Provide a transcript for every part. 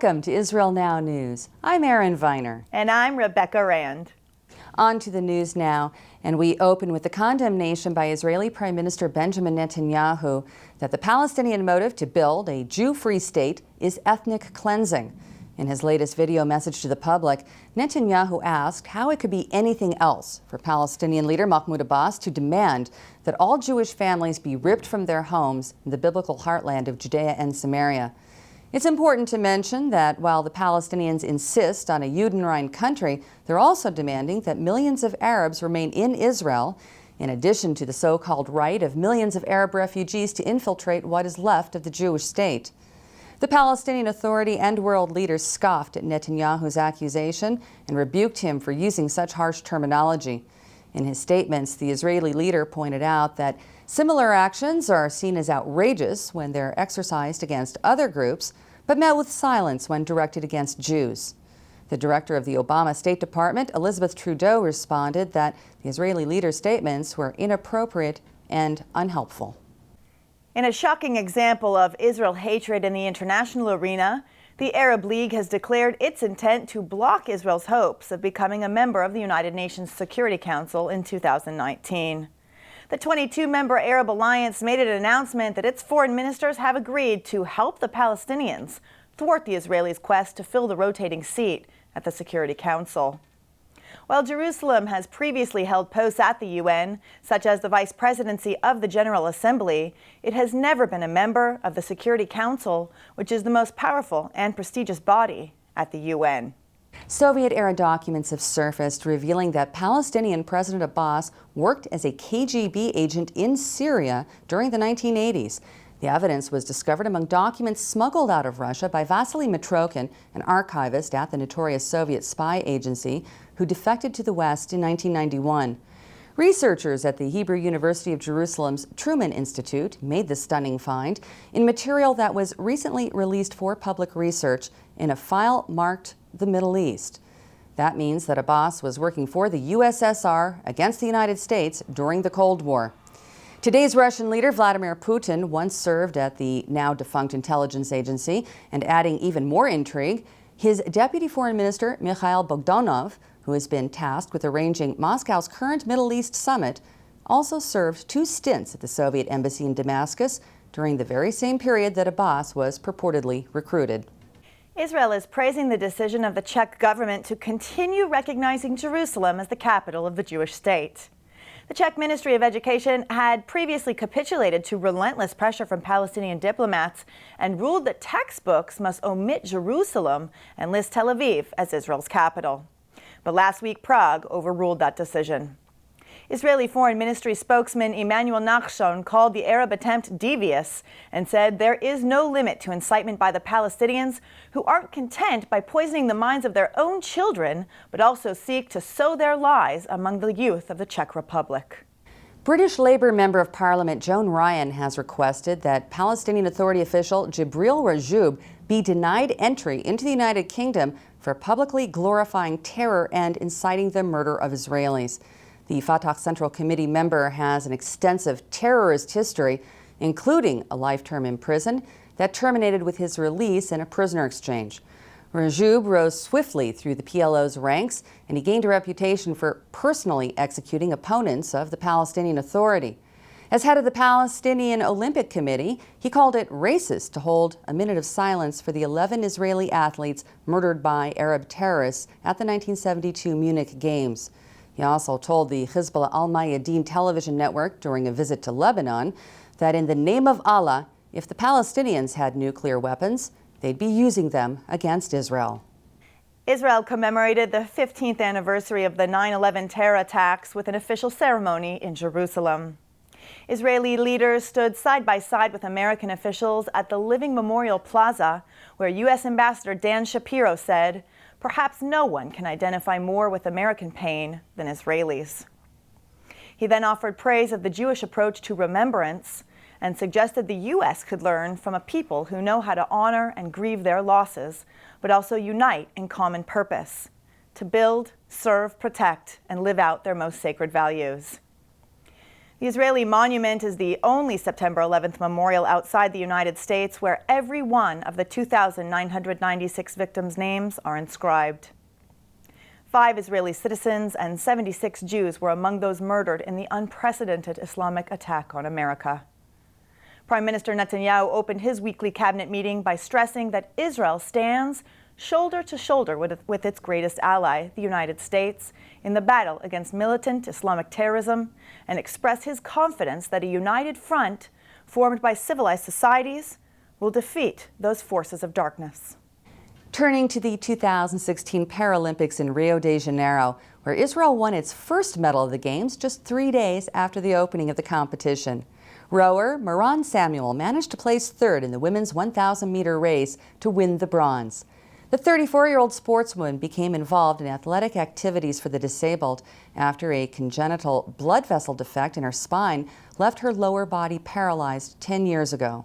Welcome to Israel Now News. I'm Erin Viner. And I'm Rebecca Rand. On to the news now, and we open with the condemnation by Israeli Prime Minister Benjamin Netanyahu that the Palestinian motive to build a Jew-free state is ethnic cleansing. In his latest video message to the public, Netanyahu asked how it could be anything else for Palestinian leader Mahmoud Abbas to demand that all Jewish families be ripped from their homes in the biblical heartland of Judea and Samaria. It's important to mention that while the Palestinians insist on a Judenrein country, they're also demanding that millions of Arabs remain in Israel, in addition to the so-called right of millions of Arab refugees to infiltrate what is left of the Jewish state. The Palestinian Authority and world leaders scoffed at Netanyahu's accusation and rebuked him for using such harsh terminology. In his statements, the Israeli leader pointed out that similar actions are seen as outrageous when they're exercised against other groups, but met with silence when directed against Jews. The director of the Obama State Department, Elizabeth Trudeau, responded that the Israeli leader's statements were inappropriate and unhelpful. In a shocking example of Israel hatred in the international arena, the Arab League has declared its intent to block Israel's hopes of becoming a member of the United Nations Security Council in 2019. The 22-member Arab alliance made an announcement that its foreign ministers have agreed to help the Palestinians thwart the Israelis' quest to fill the rotating seat at the Security Council. While Jerusalem has previously held posts at the UN, such as the vice presidency of the General Assembly, it has never been a member of the Security Council, which is the most powerful and prestigious body at the UN. Soviet-era documents have surfaced revealing that Palestinian President Abbas worked as a KGB agent in Syria during the 1980s. The evidence was discovered among documents smuggled out of Russia by Vasily Mitrokhin, an archivist at the notorious Soviet spy agency who defected to the West in 1991. Researchers at the Hebrew University of Jerusalem's Truman Institute made the stunning find in material that was recently released for public research in a file marked the Middle East. That means that Abbas was working for the USSR against the United States during the Cold War. Today's Russian leader, Vladimir Putin, once served at the now-defunct intelligence agency, and adding even more intrigue, his deputy foreign minister, Mikhail Bogdanov, who has been tasked with arranging Moscow's current Middle East summit, also served 2 stints at the Soviet embassy in Damascus during the very same period that Abbas was purportedly recruited. Israel is praising the decision of the Czech government to continue recognizing Jerusalem as the capital of the Jewish state. The Czech Ministry of Education had previously capitulated to relentless pressure from Palestinian diplomats and ruled that textbooks must omit Jerusalem and list Tel Aviv as Israel's capital. But last week, Prague overruled that decision. Israeli Foreign Ministry spokesman Emmanuel Nachshon called the Arab attempt devious and said there is no limit to incitement by the Palestinians, who aren't content by poisoning the minds of their own children, but also seek to sow their lies among the youth of the Czech Republic. British Labour Member of Parliament Joan Ryan has requested that Palestinian Authority official Jibril Rajoub be denied entry into the United Kingdom for publicly glorifying terror and inciting the murder of Israelis. The Fatah Central Committee member has an extensive terrorist history, including a life term in prison that terminated with his release in a prisoner exchange. Rajoub rose swiftly through the PLO's ranks, and he gained a reputation for personally executing opponents of the Palestinian Authority. As head of the Palestinian Olympic Committee, he called it racist to hold a minute of silence for the 11 Israeli athletes murdered by Arab terrorists at the 1972 Munich Games. He also told the Hezbollah Al-Mayadeen television network during a visit to Lebanon that in the name of Allah, if the Palestinians had nuclear weapons, they'd be using them against Israel. Israel commemorated the 15th anniversary of the 9/11 terror attacks with an official ceremony in Jerusalem. Israeli leaders stood side by side with American officials at the Living Memorial Plaza, where U.S. Ambassador Dan Shapiro said, "Perhaps no one can identify more with American pain than Israelis." He then offered praise of the Jewish approach to remembrance and suggested the U.S. could learn from a people who know how to honor and grieve their losses, but also unite in common purpose, to build, serve, protect, and live out their most sacred values. The Israeli monument is the only September 11th memorial outside the United States where every one of the 2,996 victims' names are inscribed. 5 Israeli citizens and 76 Jews were among those murdered in the unprecedented Islamic attack on America. Prime Minister Netanyahu opened his weekly cabinet meeting by stressing that Israel stands shoulder to shoulder with its greatest ally, the United States, in the battle against militant Islamic terrorism, and expressed his confidence that a united front formed by civilized societies will defeat those forces of darkness. Turning to the 2016 Paralympics in Rio de Janeiro, where Israel won its first medal of the Games just 3 days after the opening of the competition. Rower Moran Samuel managed to place third in the women's 1,000-meter race to win the bronze. The 34-year-old sportswoman became involved in athletic activities for the disabled after a congenital blood vessel defect in her spine left her lower body paralyzed 10 years ago.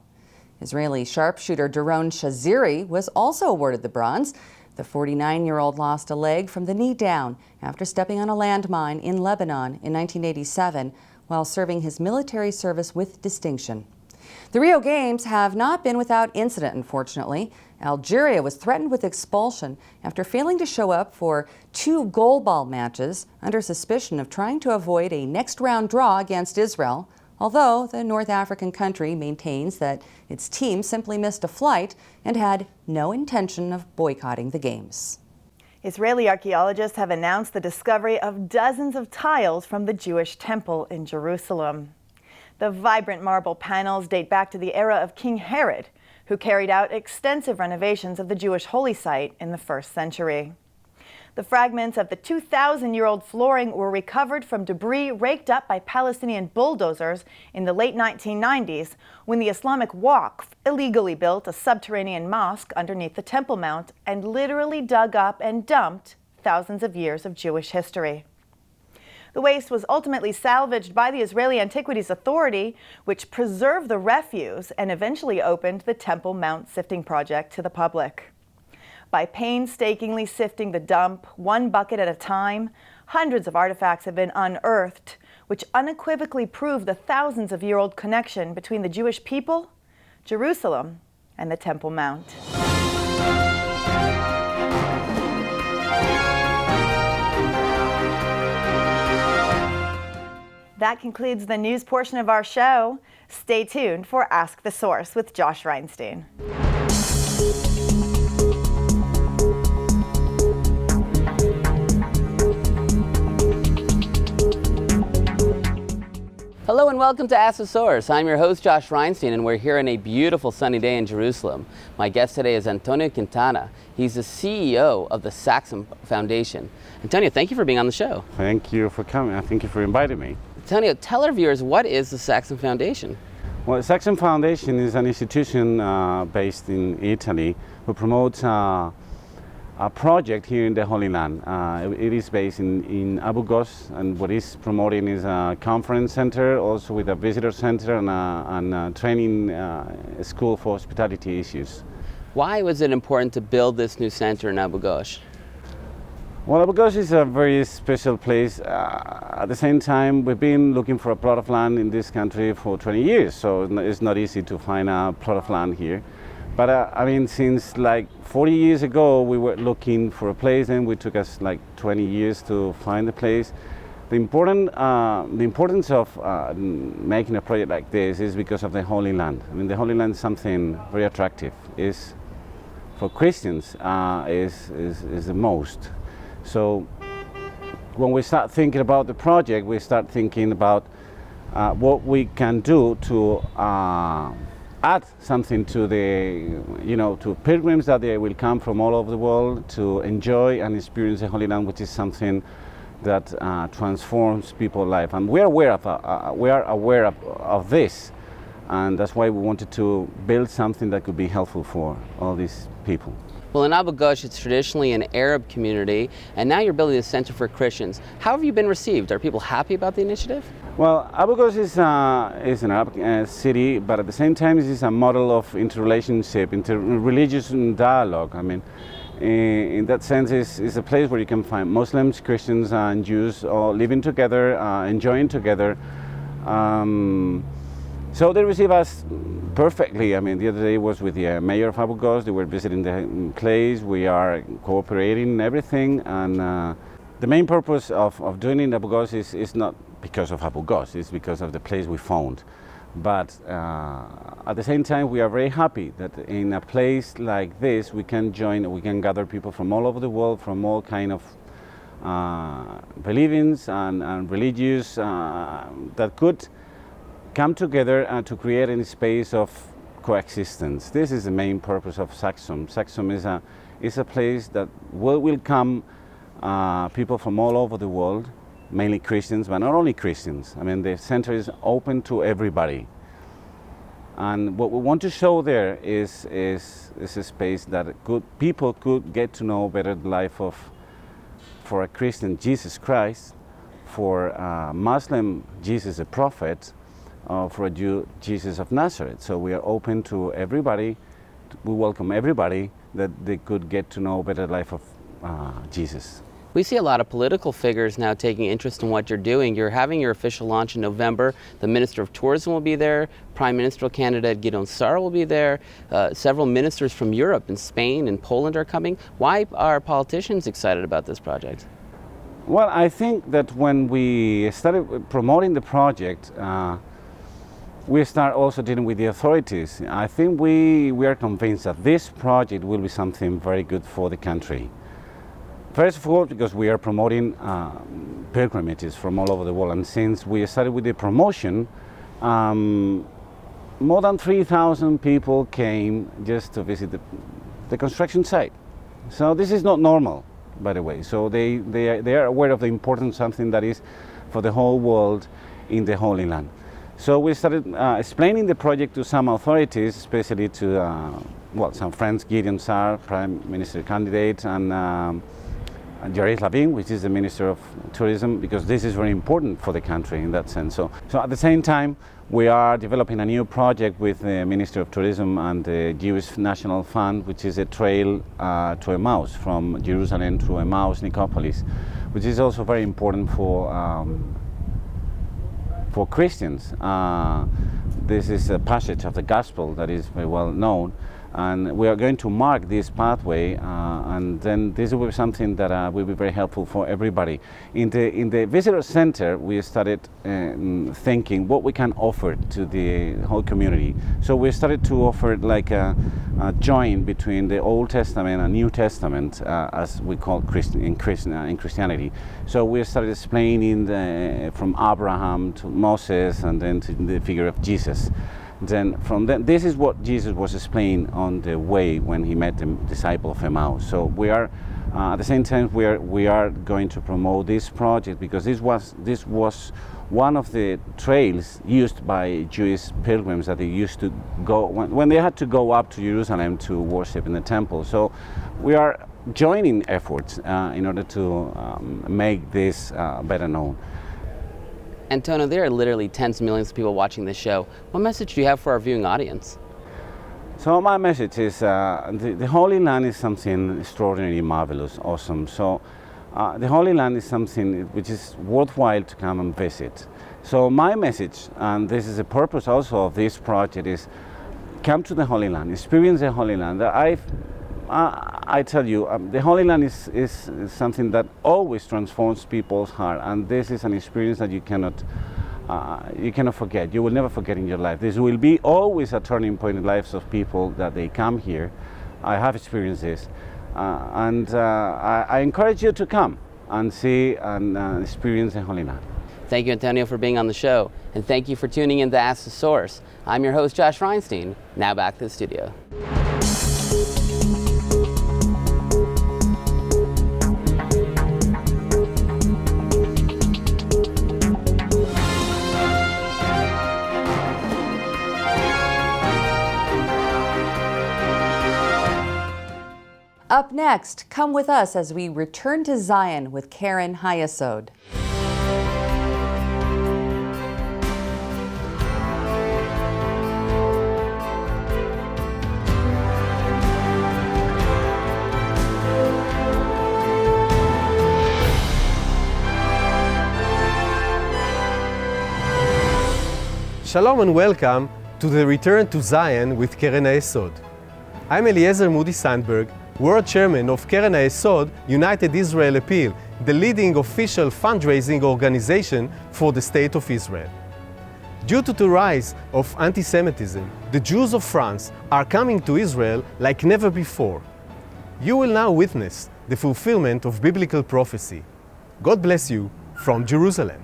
Israeli sharpshooter Doron Shaziri was also awarded the bronze. The 49-year-old lost a leg from the knee down after stepping on a landmine in Lebanon in 1987 while serving his military service with distinction. The Rio Games have not been without incident, unfortunately. Algeria was threatened with expulsion after failing to show up for 2 goalball matches under suspicion of trying to avoid a next-round draw against Israel, although the North African country maintains that its team simply missed a flight and had no intention of boycotting the Games. Israeli archaeologists have announced the discovery of dozens of tiles from the Jewish temple in Jerusalem. The vibrant marble panels date back to the era of King Herod, who carried out extensive renovations of the Jewish holy site in the 1st century. The fragments of the 2,000-year-old flooring were recovered from debris raked up by Palestinian bulldozers in the late 1990s when the Islamic Waqf illegally built a subterranean mosque underneath the Temple Mount and literally dug up and dumped thousands of years of Jewish history. The waste was ultimately salvaged by the Israeli Antiquities Authority, which preserved the refuse and eventually opened the Temple Mount sifting project to the public. By painstakingly sifting the dump, 1 bucket at a time, hundreds of artifacts have been unearthed, which unequivocally prove the thousands-of-year-old connection between the Jewish people, Jerusalem, and the Temple Mount. That concludes the news portion of our show. Stay tuned for Ask the Source with Josh Reinstein. Hello and welcome to Ask the Source. I'm your host, Josh Reinstein, and we're here on a beautiful sunny day in Jerusalem. My guest today is Antonio Quintana. He's the CEO of the Saxum Foundation. Antonio, thank you for being on the show. Thank you for coming. Thank you for inviting me. Antonio, tell our viewers, what is the Saxum Foundation? Well, the Saxum Foundation is an institution based in Italy who promotes a project here in the Holy Land. It is based in Abu Ghosh, and what it's promoting is a conference center, also with a visitor center and a training school for hospitality issues. Why was it important to build this new center in Abu Ghosh? Well, Abu Ghosh is a very special place. At the same time, we've been looking for a plot of land in this country for 20 years, so it's not easy to find a plot of land here. But I mean, since like 40 years ago, we were looking for a place, and it took us like 20 years to find the place. The importance of making a project like this is because of the Holy Land. I mean, the Holy Land is something very attractive. Is for Christians is the most. So when we start thinking about the project, we start thinking about what we can do to add something to the, to pilgrims that they will come from all over the world to enjoy and experience the Holy Land, which is something that transforms people's life. And we are aware of this, and that's why we wanted to build something that could be helpful for all these people. Well, in Abu Ghosh, it's traditionally an Arab community, and now you're building a center for Christians. How have you been received? Are people happy about the initiative? Well, Abu Ghosh is an Arab city, but at the same time, it is a model of interrelationship, interreligious dialogue. I mean, in that sense, it's a place where you can find Muslims, Christians, and Jews all living together, enjoying together. So they receive us perfectly. I mean, the other day was with the mayor of Abu Ghos. They were visiting the place. We are cooperating in everything. And the main purpose of doing it in Abu Ghos is not because of Abu Ghos. It's because of the place we found. But at the same time, we are very happy that in a place like this, we can gather people from all over the world, from all kind of believings and religious that could come together to create a space of coexistence. This is the main purpose of Saxum. Saxum is a place that will come people from all over the world, mainly Christians, but not only Christians. I mean, the center is open to everybody. And what we want to show there is a space that people could get to know better the life of, for a Christian, Jesus Christ, for a Muslim, Jesus the prophet, for a Jew, Jesus of Nazareth. So we are open to everybody. We welcome everybody that they could get to know better the life of Jesus. We see a lot of political figures now taking interest in what you're doing. You're having your official launch in November. The Minister of Tourism will be there. Prime Ministerial candidate Gideon Sar will be there. Several ministers from Europe and Spain and Poland are coming. Why are politicians excited about this project? Well, I think that when we started promoting the project, we start also dealing with the authorities. I think we are convinced that this project will be something very good for the country. First of all, because we are promoting pilgrimages from all over the world, and since we started with the promotion, more than 3,000 people came just to visit the construction site. So this is not normal, by the way. So they are aware of the importance of something that is for the whole world in the Holy Land. So we started explaining the project to some authorities, especially to some friends, Gideon Sar, Prime Minister candidate, and Jared Lavin, which is the Minister of Tourism, because this is very important for the country in that sense. So at the same time, we are developing a new project with the Minister of Tourism and the Jewish National Fund, which is a trail to Emmaus, from Jerusalem to Emmaus, Nicopolis, which is also very important for Christians. This is a passage of the Gospel that is very well known. And we are going to mark this pathway, and then this will be something that will be very helpful for everybody. In the visitor center, we started thinking what we can offer to the whole community. So we started to offer like a join between the Old Testament and New Testament, as we call in Christianity. So we started explaining from Abraham to Moses, and then to the figure of Jesus. Then from then, this is what Jesus was explaining on the way when he met the disciple of Emmaus. So we are at the same time we are going to promote this project, because this was one of the trails used by Jewish pilgrims that they used to go when they had to go up to Jerusalem to worship in the temple. So we are joining efforts in order to make this better known. Antonio, there are literally tens of millions of people watching this show. What message do you have for our viewing audience? So my message is the Holy Land is something extraordinarily marvelous, awesome. So the Holy Land is something which is worthwhile to come and visit. So my message, and this is the purpose also of this project, is come to the Holy Land, experience the Holy Land. I tell you, the Holy Land is something that always transforms people's heart, and this is an experience that you cannot forget. You will never forget in your life. This will be always a turning point in the lives of people that they come here. I have experienced this, and I encourage you to come and see and experience the Holy Land. Thank you, Antonio, for being on the show, and thank you for tuning in to Ask the Source. I'm your host, Josh Reinstein. Now back to the studio. Up next, come with us as we return to Zion with Karen Hayasod. Shalom and welcome to the Return to Zion with Keren HaYesod. I'm Eliezer Moody Sandberg, World Chairman of Keren HaYesod United Israel Appeal, the leading official fundraising organization for the State of Israel. Due to the rise of anti-Semitism, the Jews of France are coming to Israel like never before. You will now witness the fulfillment of biblical prophecy. God bless you from Jerusalem.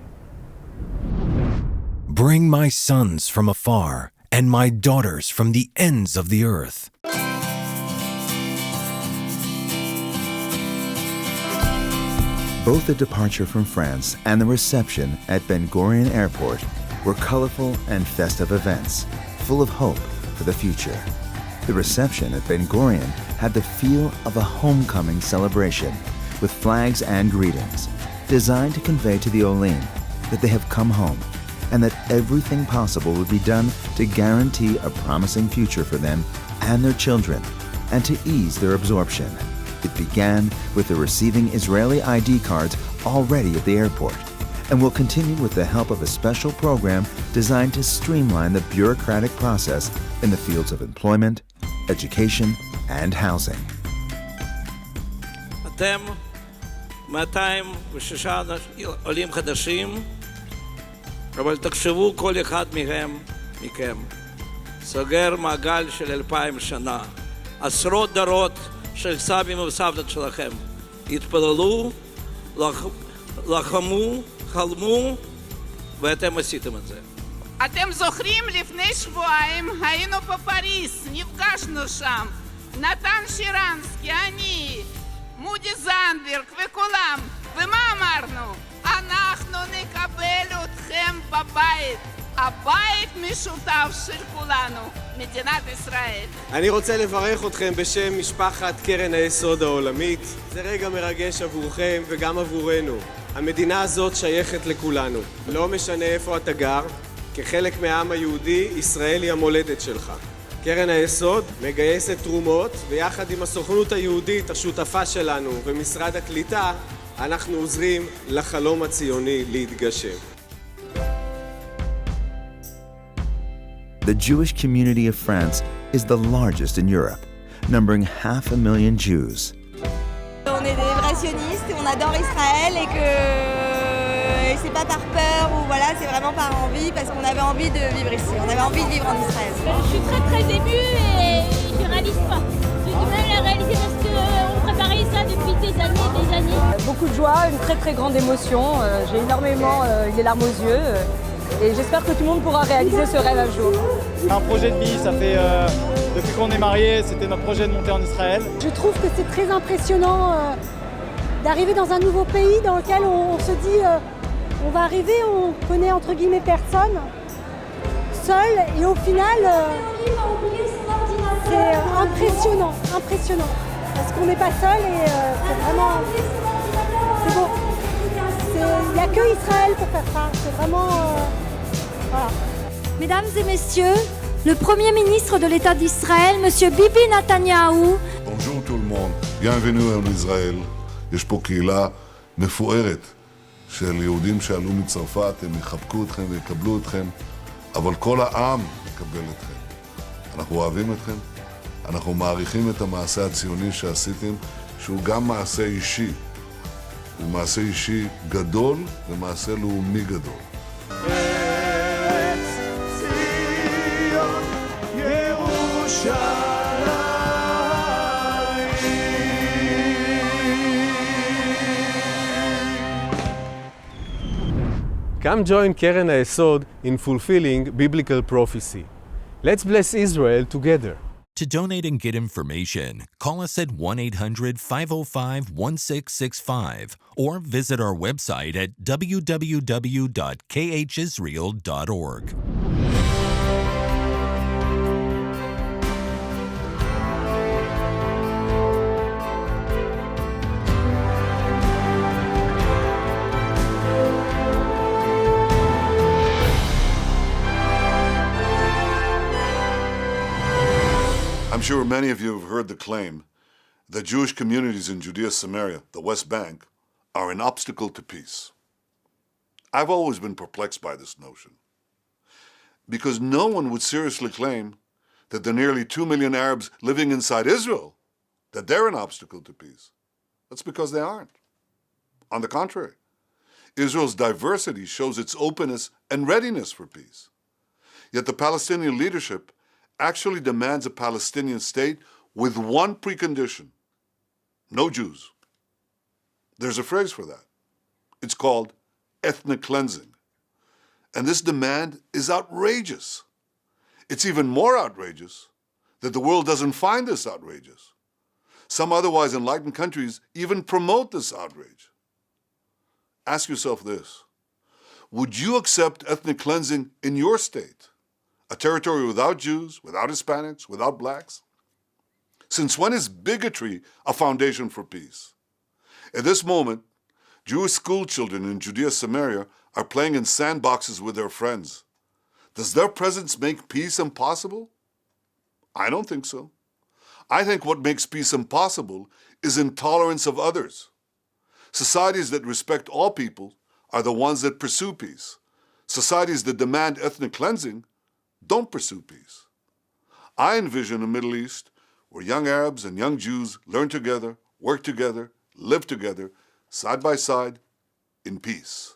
Bring my sons from afar and my daughters from the ends of the earth. Both the departure from France and the reception at Ben Gurion Airport were colorful and festive events, full of hope for the future. The reception at Ben Gurion had the feel of a homecoming celebration, with flags and greetings, designed to convey to the Olim that they have come home and that everything possible would be done to guarantee a promising future for them and their children, and to ease their absorption. It began with the receiving Israeli ID cards already at the airport, and will continue with the help of a special program designed to streamline the bureaucratic process in the fields of employment, education, and housing. אתם 206 עולים חדשים, אבל תחשבו כל אחד מכם סוגר מעגל של 2000 שנה. עשרות דורות של סבים וסבתות שלכם התפללו, לחמו, חלמו, ואתם עשיתם את זה. אתם זוכרים, לפני שבועיים היינו בפריז, נפגשנו שם. נתן שירנסקי, אני, מודי זנדברג וכולם. ומה אמרנו? אנחנו נקבל אתכם בבית. הבית משותף של כולנו, מדינת ישראל. אני רוצה לברך אתכם בשם משפחת קרן היסוד העולמית. זה רגע מרגש עבורכם וגם עבורנו. המדינה הזאת שייכת לכולנו. לא משנה איפה אתה גר, כחלק מהעם היהודי, ישראל היא המולדת שלך. קרן היסוד מגייסת תרומות, ויחד עם הסוכנות היהודית, השותפה שלנו, ומשרד הקליטה, אנחנו עוזרים לחלום הציוני להתגשם. The Jewish community of France is the largest in Europe, numbering 500,000 Jews. On est des vrais sionistes, on adore Israël et que c'est pas par peur ou voilà, c'est vraiment par envie parce qu'on avait envie de vivre ici, on avait envie de vivre en Israël. Je suis très émue et je réalise pas. J'ai du mal à réaliser parce qu'on préparait ça depuis des années. Beaucoup de joie, une très grande émotion, j'ai énormément les larmes aux yeux. Et j'espère que tout le monde pourra réaliser ce rêve un jour. Un projet de vie, ça fait depuis qu'on est mariés, c'était notre projet de monter en Israël. Je trouve que c'est très impressionnant d'arriver dans un nouveau pays dans lequel on se dit on va arriver, on connaît entre guillemets personne, seul, et au final c'est impressionnant, parce qu'on n'est pas seul et c'est vraiment, c'est beau. Il n'y a que Israël pour faire ça, c'est vraiment... voilà. Mesdames et messieurs, le Premier ministre de l'État d'Israël, M. Bibi Netanyahu. Bonjour tout le monde, bienvenue en Israël. יש פה קהילה מפוארת של יהודים שעלו מצרפת, הם יחבקו אתכם ויקבלו אתכם, אבל כל העם יקבל אתכם. אנחנו אוהבים אתכם, אנחנו מעריכים את המעשה הציוני שעשיתם, שהוא גם מעשה אישי. הוא מעשה אישי גדול ומעשה לאומי גדול. Come join Keren HaYesod in fulfilling biblical prophecy. Let's bless Israel together. To donate and get information, call us at 1-800-505-1665 or visit our website at www.khisrael.org. I'm sure many of you have heard the claim that Jewish communities in Judea, Samaria, the West Bank, are an obstacle to peace. I've always been perplexed by this notion. because no one would seriously claim that the nearly 2 million Arabs living inside Israel, that they're an obstacle to peace. That's because they aren't. On the contrary, Israel's diversity shows its openness and readiness for peace. Yet the Palestinian leadership actually demands a Palestinian state with one precondition: no Jews. There's a phrase for that. It's called ethnic cleansing. And this demand is outrageous. It's even more outrageous that the world doesn't find this outrageous. Some otherwise enlightened countries even promote this outrage. Ask yourself this: would you accept ethnic cleansing in your state, a territory without Jews, without Hispanics, without blacks? Since when is bigotry a foundation for peace? At this moment, Jewish school children in Judea Samaria are playing in sandboxes with their friends. Does their presence make peace impossible? I don't think so. I think what makes peace impossible is intolerance of others. Societies that respect all people are the ones that pursue peace. Societies that demand ethnic cleansing don't pursue peace. I envision a Middle East where young Arabs and young Jews learn together, work together, live together, side by side, in peace.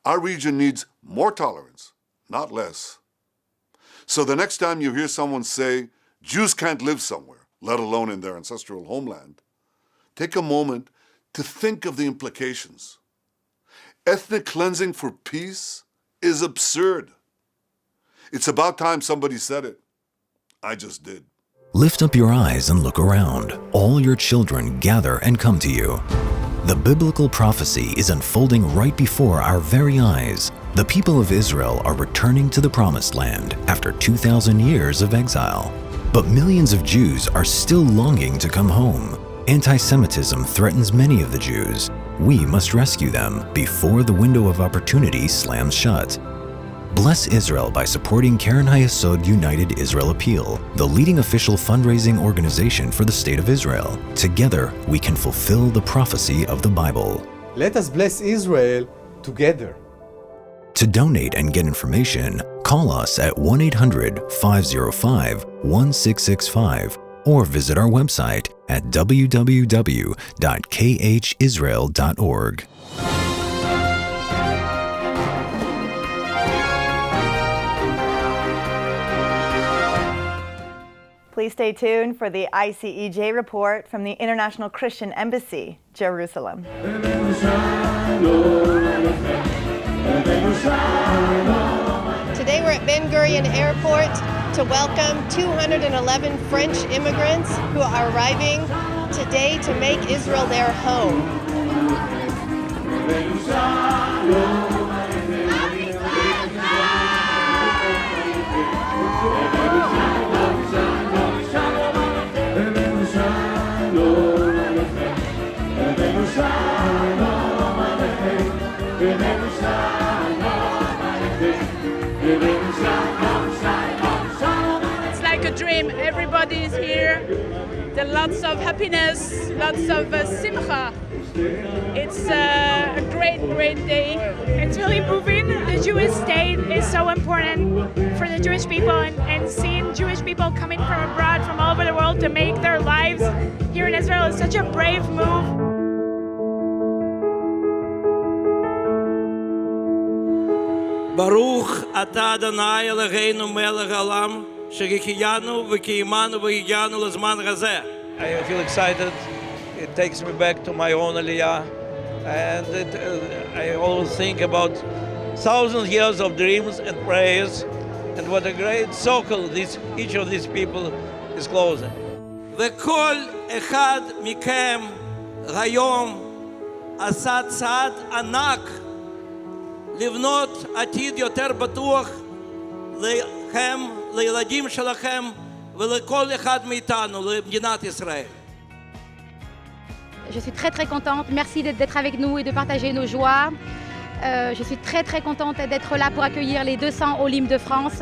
Our region needs more tolerance, not less. So the next time you hear someone say, Jews can't live somewhere, let alone in their ancestral homeland, take a moment to think of the implications. Ethnic cleansing for peace is absurd. It's about time somebody said it. I just did. Lift up your eyes and look around. All your children gather and come to you. The biblical prophecy is unfolding right before our very eyes. The people of Israel are returning to the Promised Land after 2,000 years of exile. But millions of Jews are still longing to come home. Anti-Semitism threatens many of the Jews. We must rescue them before the window of opportunity slams shut. Bless Israel by supporting Keren HaYesod United Israel Appeal, the leading official fundraising organization for the State of Israel. Together, we can fulfill the prophecy of the Bible. Let us bless Israel together. To donate and get information, call us at 1-800-505-1665 or visit our website at www.khisrael.org. Please stay tuned for the ICEJ report from the International Christian Embassy, Jerusalem. Today we're at Ben Gurion Airport to welcome 211 French immigrants who are arriving today to make Israel their home. It's like a dream. Everybody is here. There are lots of happiness, lots of simcha. It's a great, great day. It's really moving. The Jewish state is so important for the Jewish people, and seeing Jewish people coming from abroad, from all over the world to make their lives here in Israel is such a brave move. Baruch atah Adonai Eloheinu melech haolam shehecheyanu v'kiyimanu v'higanu lezman hazeh. I feel excited. It takes me back to my own Aliyah, and I always think about 1,000 years of dreams and prayers, and what a great circle each of these people is closing. וכל אחד מכם היום עשה צעד ענק לבנות עתיד יותר בטוח לכם, לילדים שלכם ולכל אחד מאיתנו, למדינת ישראל. Je suis très très contente. Merci d'être avec nous et de partager nos joies. Je suis très très contente d'être là pour accueillir les 200 Olim de France.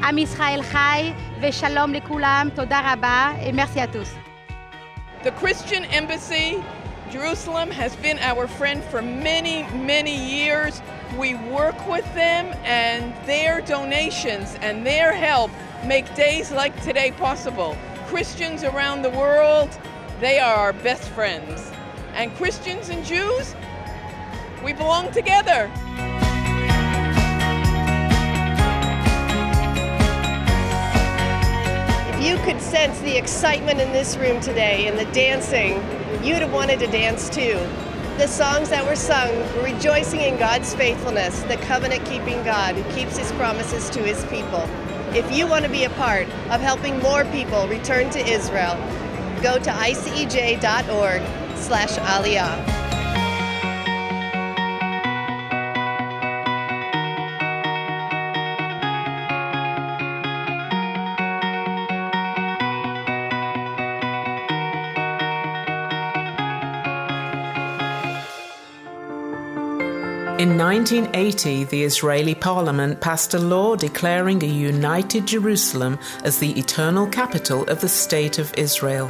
Am Israël Chai, ve Shalom lekulam, Toda Rabba, et merci à tous. The Christian Embassy Jerusalem has been our friend for many, many years. We work with them, and their donations and their help make days like today possible. Christians around the world, they are our best friends. And Christians and Jews, we belong together. If you could sense the excitement in this room today and the dancing, you'd have wanted to dance too. The songs that were sung were rejoicing in God's faithfulness, the covenant-keeping God who keeps his promises to his people. If you want to be a part of helping more people return to Israel, go to icej.org/aliyah. In 1980, the Israeli parliament passed a law declaring a united Jerusalem as the eternal capital of the State of Israel.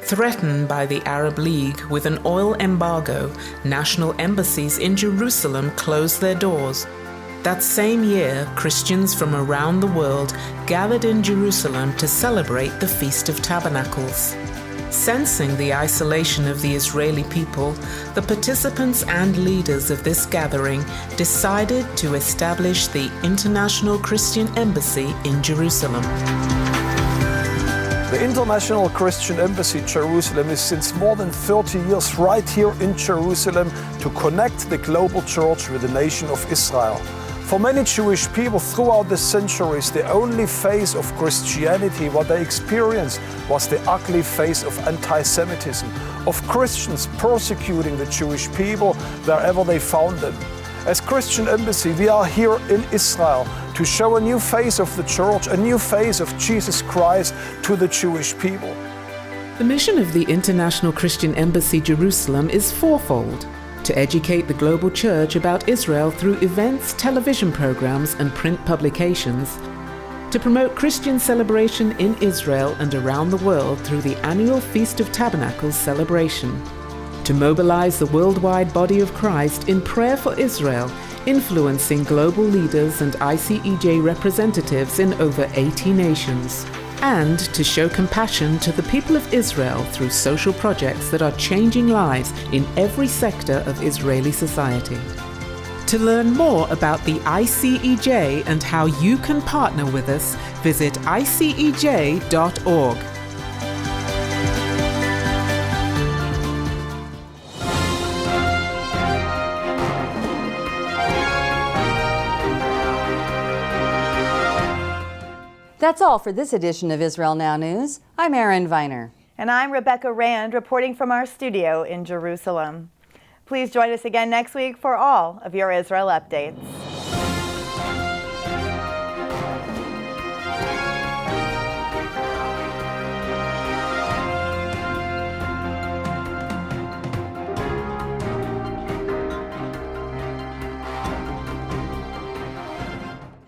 Threatened by the Arab League with an oil embargo, national embassies in Jerusalem closed their doors. That same year, Christians from around the world gathered in Jerusalem to celebrate the Feast of Tabernacles. Sensing the isolation of the Israeli people, the participants and leaders of this gathering decided to establish the International Christian Embassy in Jerusalem. The International Christian Embassy in Jerusalem is since more than 30 years right here in Jerusalem to connect the global church with the nation of Israel. For many Jewish people throughout the centuries, the only face of Christianity what they experienced was the ugly face of anti-Semitism, of Christians persecuting the Jewish people wherever they found them. As Christian Embassy, we are here in Israel to show a new face of the church, a new face of Jesus Christ to the Jewish people. The mission of the International Christian Embassy Jerusalem is fourfold: to educate the global church about Israel through events, television programs, and print publications, to promote Christian celebration in Israel and around the world through the annual Feast of Tabernacles celebration, to mobilize the worldwide body of Christ in prayer for Israel, influencing global leaders and ICEJ representatives in over 80 nations, and to show compassion to the people of Israel through social projects that are changing lives in every sector of Israeli society. To learn more about the ICEJ and how you can partner with us, visit icej.org. That's all for this edition of Israel Now News. I'm Erin Viner. And I'm Rebecca Rand, reporting from our studio in Jerusalem. Please join us again next week for all of your Israel updates.